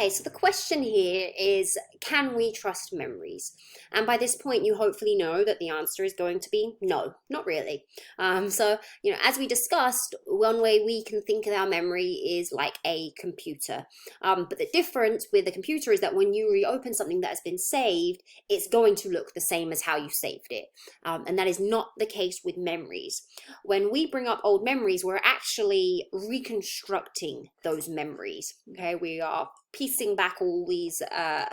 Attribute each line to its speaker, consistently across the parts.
Speaker 1: Okay, so the question here is, can we trust memories? And by this point, you hopefully know that the answer is going to be no, not really. As we discussed, one way we can think of our memory is like a computer. But the difference with a computer is that when you reopen something that has been saved, it's going to look the same as how you saved it. And that is not the case with memories. When we bring up old memories, we're actually reconstructing those memories. Okay, we are piecing back all these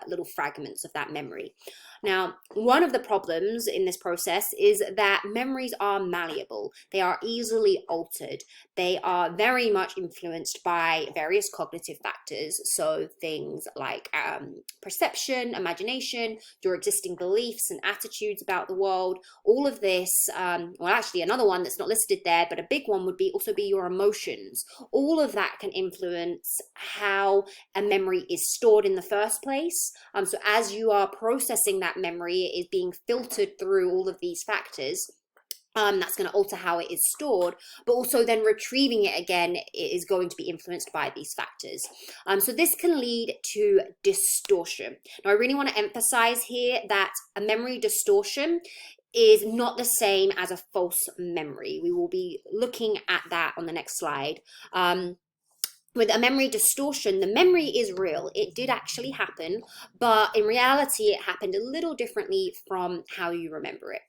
Speaker 1: little fragments of that memory. Now, one of the problems in this process is that memories are malleable. They are easily altered. They are very much influenced by various cognitive factors. So things like perception, imagination, your existing beliefs and attitudes about the world. All of this, actually another one that's not listed there, but a big one would also be your emotions. All of that can influence how a memory is stored in the first place. So as you are processing that memory, it is being filtered through all of these factors. That's going to alter how it is stored, but also then retrieving it again is going to be influenced by these factors. So this can lead to distortion. Now, I really want to emphasize here that a memory distortion is not the same as a false memory. We will be looking at that on the next slide. With a memory distortion, the memory is real. It did actually happen, but in reality, it happened a little differently from how you remember it.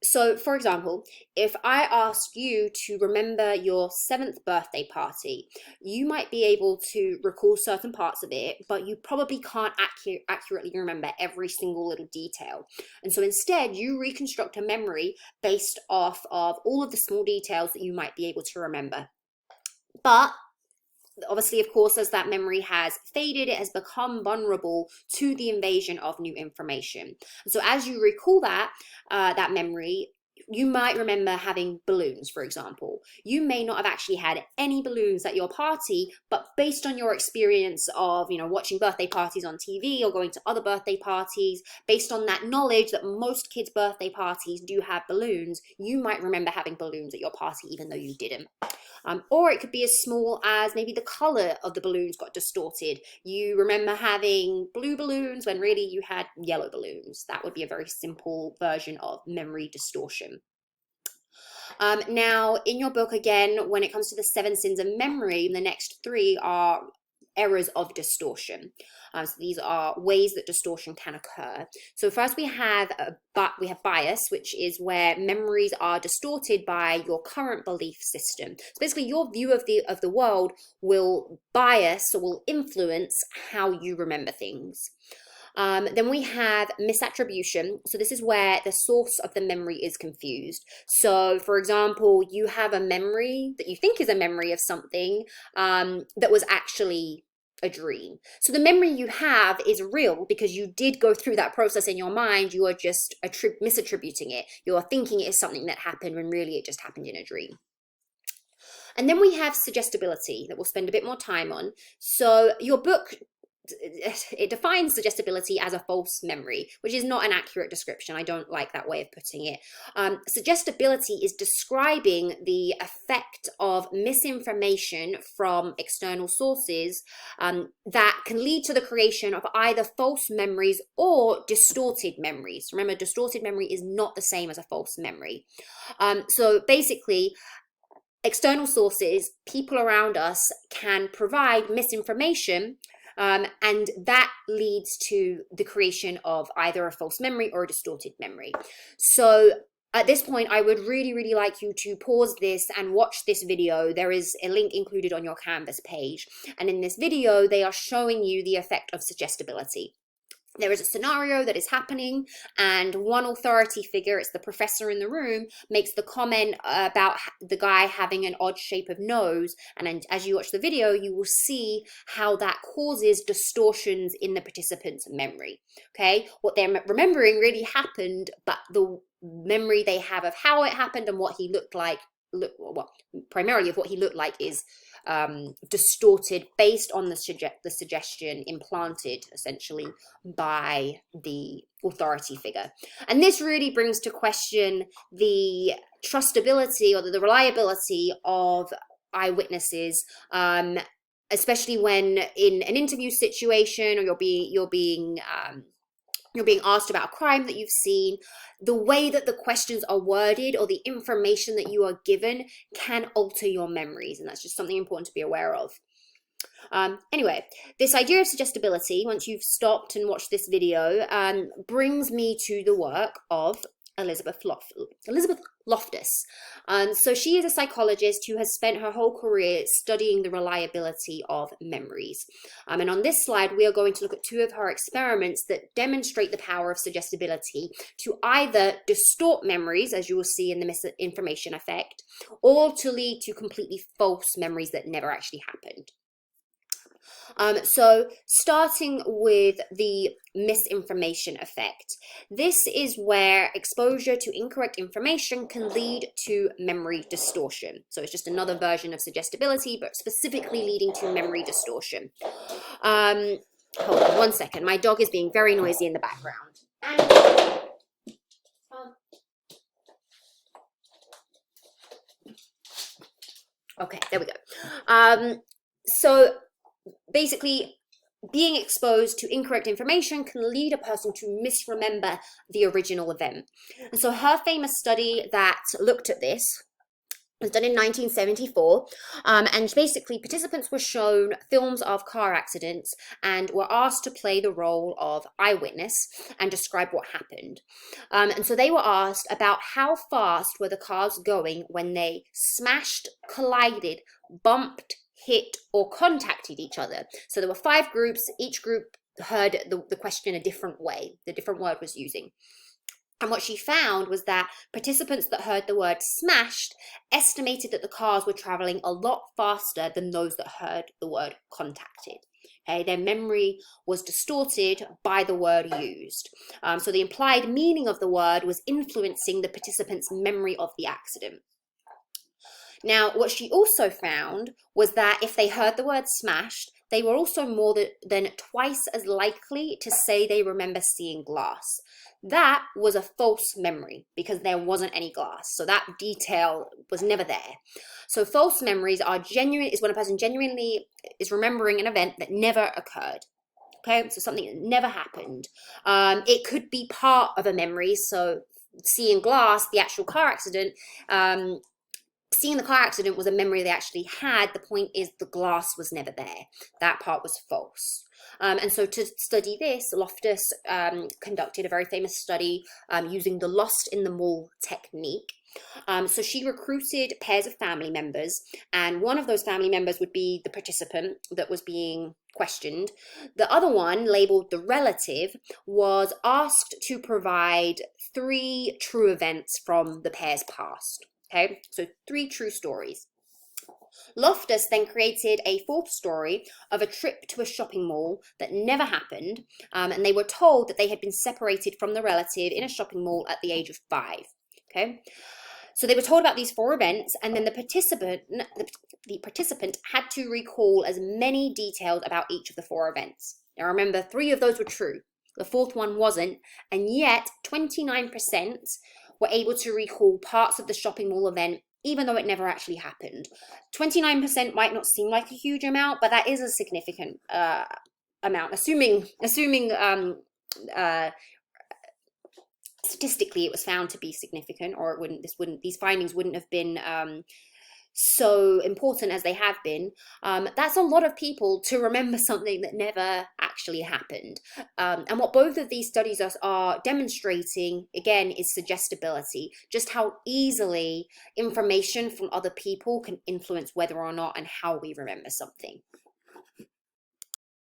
Speaker 1: So, for example, if I ask you to remember your 7th birthday party, you might be able to recall certain parts of it, but you probably can't accurately remember every single little detail. And so instead, you reconstruct a memory based off of all of the small details that you might be able to remember. But obviously, of course, as that memory has faded, it has become vulnerable to the invasion of new information. So as you recall that memory, you might remember having balloons, for example. You may not have actually had any balloons at your party, but based on your experience of, watching birthday parties on TV or going to other birthday parties, based on that knowledge that most kids' birthday parties do have balloons, you might remember having balloons at your party even though you didn't. Or it could be as small as maybe the color of the balloons got distorted. You remember having blue balloons when really you had yellow balloons. That would be a very simple version of memory distortion. Now, in your book, again, when it comes to the 7 sins of memory, the next 3 are errors of distortion. So these are ways that distortion can occur. So first we have bias, which is where memories are distorted by your current belief system. So basically, your view of the world will bias or will influence how you remember things. Then we have misattribution. So this is where the source of the memory is confused. So for example, you have a memory that you think is a memory of something that was actually a dream. So the memory you have is real because you did go through that process in your mind. You are just misattributing it. You are thinking it is something that happened when really it just happened in a dream. And then we have suggestibility that we'll spend a bit more time on. So your book, it defines suggestibility as a false memory, which is not an accurate description. I don't like that way of putting it. Suggestibility is describing the effect of misinformation from external sources that can lead to the creation of either false memories or distorted memories. Remember, distorted memory is not the same as a false memory. So basically, external sources, people around us, can provide misinformation, and that leads to the creation of either a false memory or a distorted memory. So at this point, I would really, really like you to pause this and watch this video. There is a link included on your Canvas page. And in this video, they are showing you the effect of suggestibility. There is a scenario that is happening, and one authority figure, it's the professor in the room, makes the comment about the guy having an odd shape of nose. And as you watch the video, you will see how that causes distortions in the participant's memory. Okay, what they're remembering really happened, but the memory they have of how it happened and what he looked like, primarily of what he looked like, is distorted based on the suggestion implanted essentially by the authority figure. And this really brings to question the trustability or the reliability of eyewitnesses especially when in an interview situation, or you're being asked about a crime that you've seen, the way that the questions are worded or the information that you are given can alter your memories. And that's just something important to be aware of. Anyway, this idea of suggestibility, once you've stopped and watched this video, brings me to the work of Elizabeth Loftus. So she is a psychologist who has spent her whole career studying the reliability of memories. And on this slide, we are going to look at two of her experiments that demonstrate the power of suggestibility to either distort memories, as you will see in the misinformation effect, or to lead to completely false memories that never actually happened. So starting with the misinformation effect, this is where exposure to incorrect information can lead to memory distortion. So it's just another version of suggestibility, but specifically leading to memory distortion. Hold on 1 second. My dog is being very noisy in the background. Okay, there we go. So basically, being exposed to incorrect information can lead a person to misremember the original event. And so her famous study that looked at this was done in 1974, and basically participants were shown films of car accidents and were asked to play the role of eyewitness and describe what happened. And so they were asked about how fast were the cars going when they smashed, collided, bumped, hit, or contacted each other. So there were 5 groups. Each group heard the question in a different way. The different word was using. And what she found was that participants that heard the word smashed estimated that the cars were traveling a lot faster than those that heard the word contacted. Okay, their memory was distorted by the word used. So the implied meaning of the word was influencing the participants' memory of the accident. Now, what she also found was that if they heard the word smashed, they were also more than twice as likely to say they remember seeing glass. That was a false memory because there wasn't any glass. So that detail was never there. So false memories are genuine, is when a person genuinely is remembering an event that never occurred. Okay, so something that never happened. It could be part of a memory. So seeing glass, the actual car accident, seeing the car accident was a memory they actually had. The point is the glass was never there. That part was false. And so to study this, Loftus conducted a very famous study using the lost in the mall technique. So she recruited pairs of family members, and one of those family members would be the participant that was being questioned. The other one, labeled the relative, was asked to provide 3 true events from the pair's past. Okay, so 3 true stories. Loftus then created a 4th story of a trip to a shopping mall that never happened, and they were told that they had been separated from the relative in a shopping mall at the age of 5. Okay, so they were told about these 4 events, and then the participant had to recall as many details about each of the 4 events. Now remember, 3 of those were true. The 4th one wasn't, and yet 29% were able to recall parts of the shopping mall event, even though it never actually happened. 29% might not seem like a huge amount, but that is a significant amount, assuming statistically it was found to be significant, or it wouldn't, these findings wouldn't have been so important as they have been. That's a lot of people to remember something that never actually happened. And what both of these studies are demonstrating, again, is suggestibility, just how easily information from other people can influence whether or not and how we remember something.